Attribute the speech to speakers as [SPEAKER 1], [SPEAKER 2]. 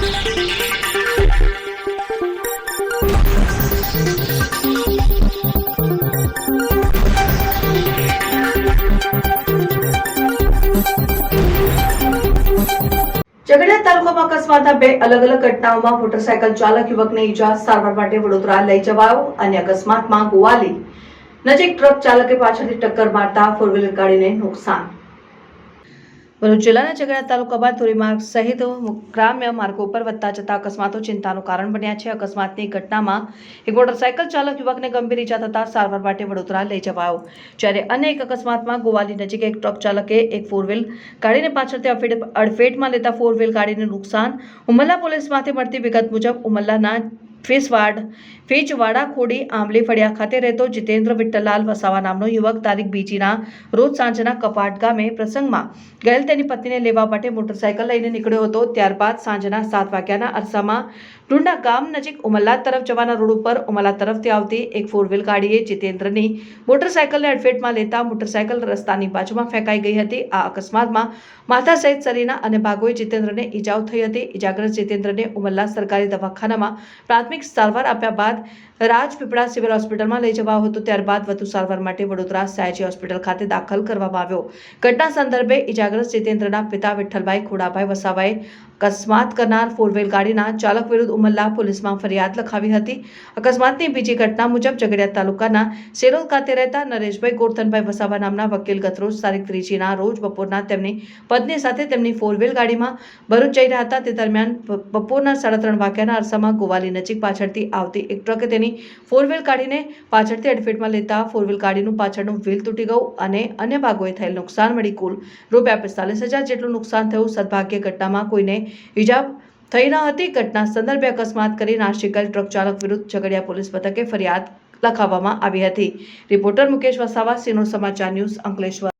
[SPEAKER 1] ઝઘડિયા તાલુકામાં અકસ્માતના બે અલગ અલગ ઘટનાઓમાં મોટરસાયકલ ચાલક યુવકને ઈજા સારવાર માટે વડોદરા લઈ જવાયો અને અકસ્માતમાં ગોવાલી નજીક ટ્રક ચાલકે પાછળથી ટક્કર મારતા ફોર વ્હીલર ગાડીને નુકસાન। ભરૂચ જિલ્લાના ઝઘડિયા તાલુકામાં ધોરીમાર્ગ સહિત ગ્રામ્ય માર્ગો પર વધતા જતા અકસ્માતો ચિંતાનું કારણ બન્યા છે। અકસ્માતની ઘટનામાં એક મોટરસાયકલ ચાલક યુવકને ગંભીર ઈજા થતા સારવાર માટે વડોદરા લઈ જવાયો, જ્યારે અન્ય એક અકસ્માતમાં ગોવાલી નજીક એક ટ્રક ચાલકે એક ફોર વ્હીલ ગાડીને પાછળથી અડફેટમાં લેતા ફોર વ્હીલ ગાડીને નુકસાન। ઉમલ્લા પોલીસમાંથી મળતી વિગત મુજબ ઉમલ્લાના ફીચવાડા ખોડી આંબલી ફળિયા ખાતે રહેતો જીતેન્દ્ર વિઠ્ઠલલાલ વસાવા નામનો યુવક તારીખ 2 રોજ સાંજના કપાટ ગામે પ્રસંગમાં ગયેલ તેની પત્નીને લેવા માટે મોટરસાયકલ લઈને નીકળ્યો હતો। ત્યારબાદ સાંજના 7 વાગ્યાના અરસામાં ઢુંડા ગામ નજીક ઉમલ્લા તરફ જવાના રોડ ઉપર ઉમલ્લા તરફથી આવતી એક ફોર વ્હીલ ગાડીએ જીતેન્દ્રની મોટરસાયકલને અડફેટમાં લેતા મોટરસાયકલ રસ્તાની બાજુમાં ફેંકાઈ ગઈ હતી। આ અકસ્માતમાં માથા સહિત શરીરના અને ભાગોએ જીતેન્દ્રને ઈજાઓ થઈ હતી। ઈજાગ્રસ્ત જીતેન્દ્રને ઉમલ્લા સરકારી દવાખાનામાં પ્રાથમિક સારવાર આપ્યા બાદ રાજપીપળા સિવિલ હોસ્પિટલમાં લઈ જવાયો હતો। ત્યારબાદ વધુ સારવાર માટે વડોદરા સયાજી હોસ્પિટલ ખાતે દાખલ કરવામાં આવ્યો। ઘટના સંદર્ભે ઈજાગ્રસ્ત જીતેન્દ્રના પિતા વિઠ્ઠલભાઈ ખોડાભાઈ વસાવાએ અકસ્માત કરનાર ફોર વ્હીલ ગાડીના ચાલક વિરુદ્ધ ઉમલ્લા પોલીસમાં ફરિયાદ લખાવી હતી। અકસ્માતની બીજી ઘટના મુજબ ઝઘડિયા તાલુકાના સેરોદ ખાતે રહેતા નરેશભાઈ ગોરધનભાઈ વસાવા નામના વકીલ ગતરોજ તારીખ 3 રોજ બપોરના તેમની પત્ની સાથે તેમની ફોર વ્હીલ ગાડીમાં ભરૂચ જઈ રહ્યા હતા। તે દરમિયાન બપોરના 3:30 વાગ્યાના અરસામાં ગોવાલી નજીક પાછળથી આવતી એક ટ્રકે તેની ફોર વ્હીલ ગાડીને પાછળથી અડફેટમાં લેતા ફોર વ્હીલ ગાડીનું પાછળનું વ્હીલ તૂટી ગયું અને અન્ય ભાગોએ થયેલ નુકસાન મળી કુલ ₹45,000 જેટલું નુકસાન થયું। સદભાગ્યે ઘટનામાં કોઈને ઈજા થઈ ન હતી। ઘટના સંદર્ભે અકસ્માત કરી નાસી ગયેલ ટ્રક ચાલક વિરુદ્ધ ઝઘડિયા પોલીસ મથકે ફરિયાદ લખાવવામાં આવી હતી। રિપોર્ટર મુકેશ વસાવા, સિનોર સમાચાર ન્યૂઝ, અંકલેશ્વર।